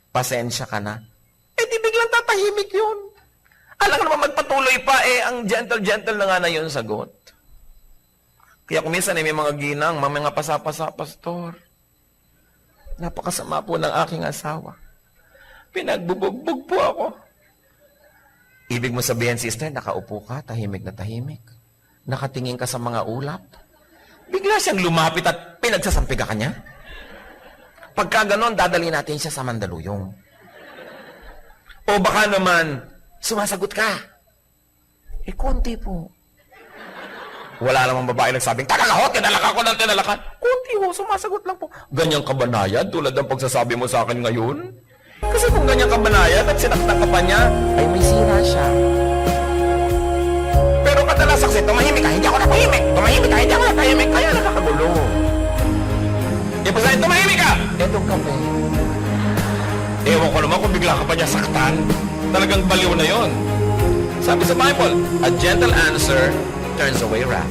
Pasensya ka na. Eh, di biglang tatahimik yun. Alam ka naman magpatuloy pa, eh, ang gentle-gentle na nga na yun sagot. Kaya kung minsan, eh, may mga ginang, mga pasapasa, pastor. Napakasama po ng aking asawa. Pinagbubugbog po ako. Ibig mo sabihin, sister, nakaupo ka, tahimik na tahimik. Nakatingin ka sa mga ulap. Bigla siyang lumapit at pinagsasampi ka kanya. Pagka ganon, dadali natin siya sa Mandaluyong. O baka naman, sumasagot ka. Eh, konti po. Wala namang babae nagsabing, tagalahot, tinalaka ko ng tinalakan. Konti ho, sumasagot lang po. Ganyang kabanayad, tulad ng pagsasabi mo sa akin ngayon. Kasi kung ganyang kabanayad at sinaktan ka pa niya, ay may sira siya. Pero kadalas kasi, tumahimik ka, hindi ako natahimik. Tumahimik ka, hindi ako natahimik. Kaya nakakagulo. E pag sa'yo, tumahimik ka! Etong kape. Ewan ko naman kung bigla ka pa niya saktan. Talagang baliw na yon. Sabi sa Bible, a gentle answer turns away wrath.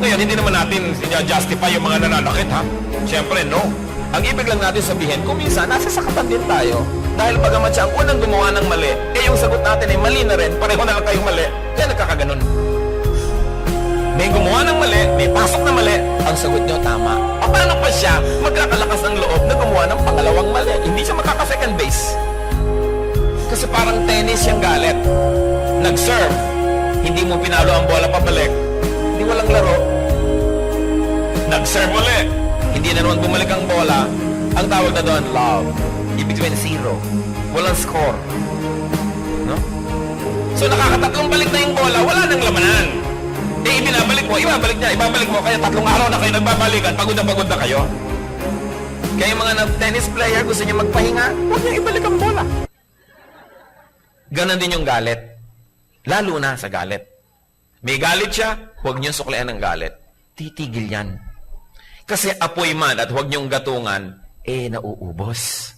Ngayon, hindi naman natin justify yung mga nananakit, ha? Siyempre, no. Ang ibig lang natin sabihin, kung minsan, nasasakatan din tayo. Dahil bagamat siya ang unang gumawa ng mali, eh yung sagot natin ay mali na rin, pareho na lang kayong mali, kaya nagkakaganon. May gumawa ng mali, may pasok na mali, ang sagot nyo tama. Paano pa siya magkakalakas ng loob na gumawa ng pangalawang mali? Hindi siya makaka-second base. Kasi parang tennis siyang galit. Nag-serve, hindi mo pinalo ang bola pabalik, hindi walang laro. Nag-serve ulit, hindi na naman bumalik ang bola, ang tawag na doon, love. Ibig sabihin, zero. Walang score. No? So, nakakatatlong balik na yung bola, wala nang lamanan. Eh, ibinabalik mo, ibabalik niya, ibabalik mo, kaya 3 araw na kayo nagbabalikan, pagod na kayo. Kaya yung mga tennis player, gusto niya magpahinga, huwag niya ibalik ang bola. Ganon din yung galit. Lalo na sa galit. May galit siya, huwag niyong suklian ng galit. Titigil yan. Kasi apoy man at huwag niyong gatungan, eh, nauubos.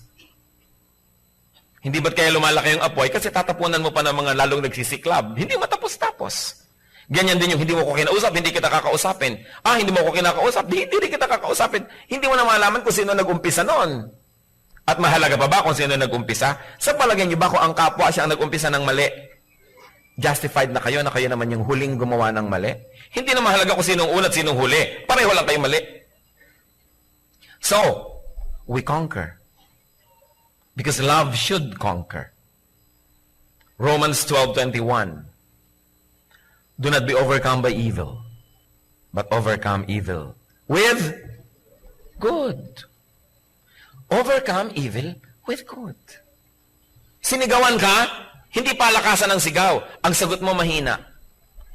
Hindi ba't kaya lumalaki yung apoy? Kasi tatapunan mo pa ng mga lalong nagsisiklab. Hindi matapos-tapos. Ganyan din yung hindi mo ko kinausap, hindi kita kakausapin. Hindi mo ko kinakausap, hindi rin kita kakausapin. Hindi mo na malaman kung sino nag-umpisa noon. At mahalaga pa ba kung sino nag-umpisa? Sa palagay niyo ba kung ang kapwa siya ang nag-umpisa ng mali, justified na kayo naman yung huling gumawa ng mali? Hindi na mahalaga kung sinong una at sinong huli. Pareho lang kayo mali. So, we conquer. Because love should conquer. Romans 12:21. Do not be overcome by evil, but overcome evil with good. Overcome evil with good. Sinigawan ka, hindi palakasan ang sigaw. Ang sagot mo mahina.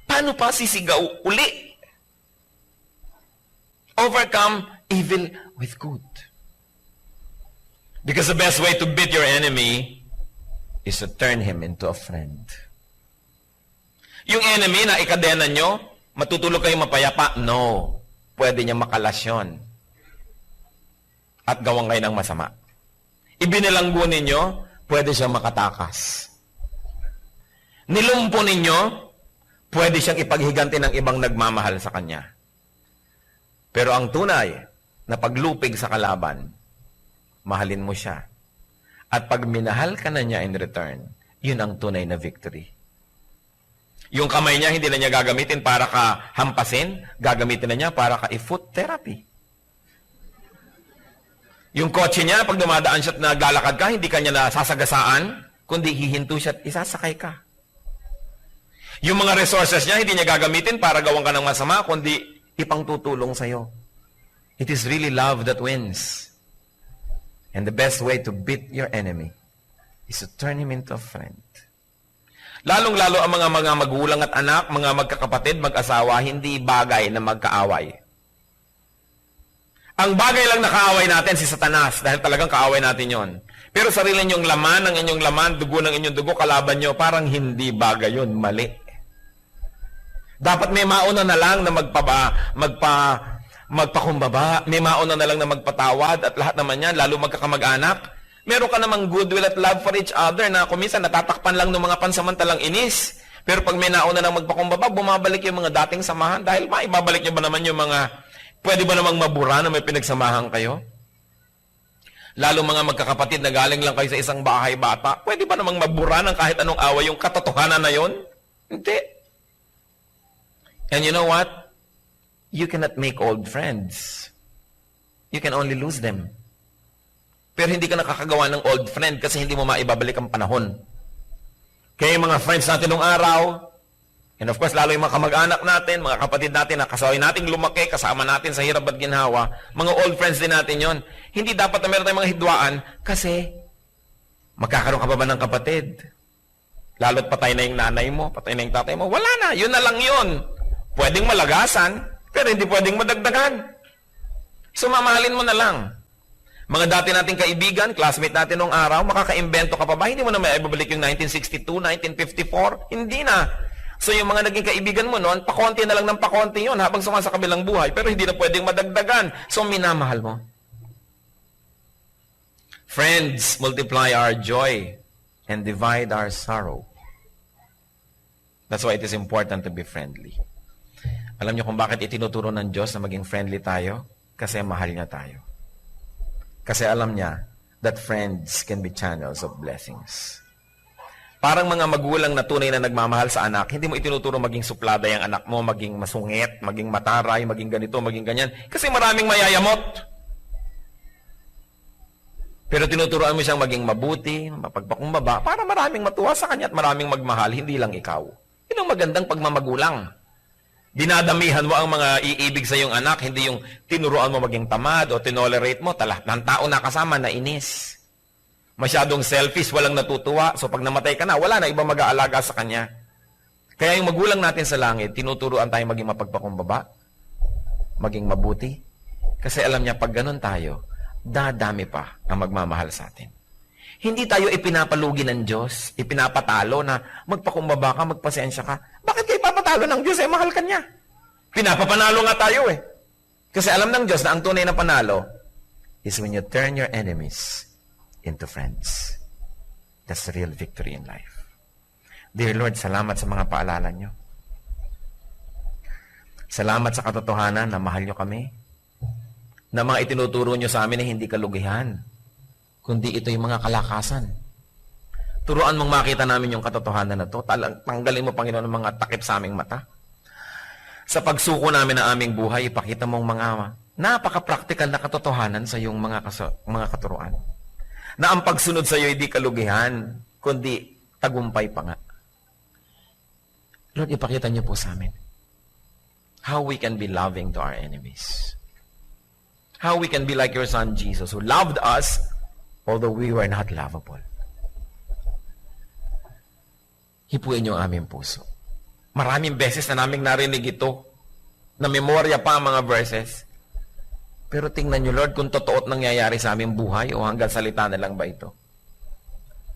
Paano pa sisigaw uli? Overcome evil with good. Because the best way to beat your enemy is to turn him into a friend. Yung enemy na ikadena nyo, matutulog kayo mapayapa? No. Pwede niya makalasyon. At gawang kayo ng masama. Ibinilanggo ninyo, pwede siya makatakas. Nilumpo ninyo, pwede siyang ipaghiganti ng ibang nagmamahal sa kanya. Pero ang tunay na paglupig sa kalaban, mahalin mo siya. At pag minahal ka na niya in return, yun ang tunay na victory. Yung kamay niya, hindi na niya gagamitin para ka hampasin, gagamitin na niya para ka i-foot therapy. Yung kotse niya, pag dumadaan siya at naglalakad ka, hindi ka niya nasasagasaan, kundi hihinto siya at isasakay ka. Yung mga resources niya, hindi niya gagamitin para gawan ka ng masama, kundi ipangtutulong sa'yo. It is really love that wins. And the best way to beat your enemy is to turn him into a friend. Lalong-lalo ang mga magulang at anak, mga magkakapatid, mag-asawa, hindi bagay na magkaaway. Ang bagay lang na kaaway natin si Satanas dahil talagang kaaway natin yon. Pero sarili ninyong laman, ng inyong laman, dugo ng inyong dugo, kalaban nyo, parang hindi bagay yon, mali. Dapat may mauna na lang na magpakumbaba, may mauna na lang na magpatawad at lahat naman yan, lalo magkakamag-anak. Meron ka namang goodwill at love for each other na kuminsan natatakpan lang ng mga pansamantalang inis. Pero pag may nauna na magpakumbaba, bumabalik yung mga dating samahan dahil maibabalik nyo ba naman yung mga pwede ba namang mabura na may pinagsamahan kayo? Lalo mga magkakapatid na galing lang kayo sa isang bahay bata, pwede ba namang mabura ng kahit anong away yung katotohanan na yon? Hindi. And you know what? You cannot make old friends. You can only lose them. Pero hindi ka nakakagawa ng old friend kasi hindi mo maibabalik ang panahon. Kaya yung mga friends natin nung araw, and of course, lalo yung mga kamag-anak natin, mga kapatid natin na kasaway nating lumaki, kasama natin sa hirap at ginhawa, mga old friends din natin yon. Hindi dapat na meron tayong mga hidwaan kasi magkakaroon ka pa ba ng kapatid? Lalo't patay na yung nanay mo, patay na yung tatay mo. Wala na, yun na lang yun. Pwedeng malagasan, pero hindi pwedeng madagdagan. So mamahalin mo na lang. Mga dati nating kaibigan, classmate natin nung araw, makaka-imbento ka pa ba? Hindi mo na may ibabalik yung 1962, 1954? Hindi na. So yung mga naging kaibigan mo noon, pakonti na lang ng pakonti yun habang sumasa kabilang buhay. Pero hindi na pwedeng madagdagan. So minamahal mo. Friends, multiply our joy and divide our sorrow. That's why it is important to be friendly. Alam niyo kung bakit itinuturo ng Diyos na maging friendly tayo? Kasi mahal niya tayo. Kasi alam niya that friends can be channels of blessings. Parang mga magulang na tunay na nagmamahal sa anak, hindi mo itinuturo maging suplada yung anak mo, maging masungit, maging mataray, maging ganito, maging ganyan. Kasi maraming mayayamot. Pero tinuturoan mo siyang maging mabuti, mapagpakumbaba, para maraming matuwa sa kanya at maraming magmahal, hindi lang ikaw. Yun ang magandang pagmamagulang. Dinadamihan mo ang mga iibig sa iyong anak, hindi yung tinuruan mo maging tamad o tinolerate mo, lahat ng tao na kasama na inis. Masyadong selfish, walang natutuwa. So pag namatay ka na, wala na ibang mag-aalaga sa kanya. Kaya yung magulang natin sa langit, tinuturuan tayo maging mapagpakumbaba, maging mabuti. Kasi alam niya, pag ganun tayo, dadami pa ang magmamahal sa atin. Hindi tayo ipinapalugi ng Diyos, ipinapatalo na magpakumbaba ka, magpasensya ka. Bakit kayo ipapatalo ng Diyos? Mahal ka niya. Pinapapanalo nga tayo eh. Kasi alam ng Diyos na ang tunay na panalo is when you turn your enemies into friends. That's the real victory in life. Dear Lord, salamat sa mga paalala nyo. Salamat sa katotohanan na mahal nyo kami. Na mga itinuturo nyo sa amin na hindi kalugihan. kundi ito yung mga kalakasan. Turuan mong makita namin yung katotohanan na to. Tanggalin mo, Panginoon, ang mga takip sa aming mata. Sa pagsuko namin ng aming buhay, ipakita mong mga napaka-practical na katotohanan sa iyong mga katuruan. Na ang pagsunod sa iyo hindi kalugihan, kundi tagumpay pa nga. Lord, ipakita niyo po sa amin how we can be loving to our enemies. How we can be like your Son Jesus, who loved us although we were not lovable. Hipuin niyo ang aming puso. Maraming beses na naming narinig ito, na memorya pa ang mga verses. Pero tingnan niyo, Lord, kung totoo at nangyayari sa aming buhay o hanggang salita na lang ba ito.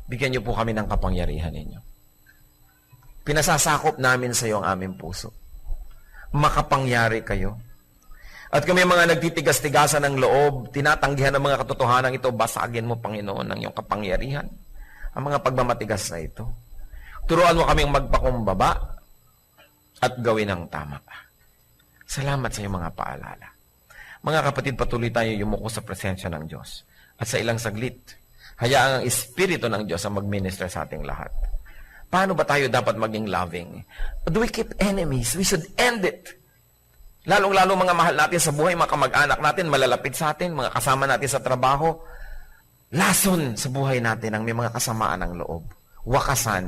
Bigyan niyo po kami ng kapangyarihan ninyo. Pinasasakop namin sa iyo ang aming puso. Makapangyari kayo. At kami mga nagtitigas-tigasan ng loob, tinatanggihan ng mga katotohanan ito, basagin mo, Panginoon, ng iyong kapangyarihan. Ang mga pagmamatigas na ito. Turuan mo kaming magpakumbaba at gawin ang tama. Salamat sa iyong mga paalala. Mga kapatid, patuloy tayo yumuko sa presensya ng Diyos. At sa ilang saglit, hayaang ang Espiritu ng Diyos ang mag-minister sa ating lahat. Paano ba tayo dapat maging loving? Do we keep enemies? We should end it. Lalong-lalo mga mahal natin sa buhay, mga kamag-anak natin, malalapit sa atin, mga kasama natin sa trabaho. Lason sa buhay natin ang may mga kasamaan ng loob. Wakasan.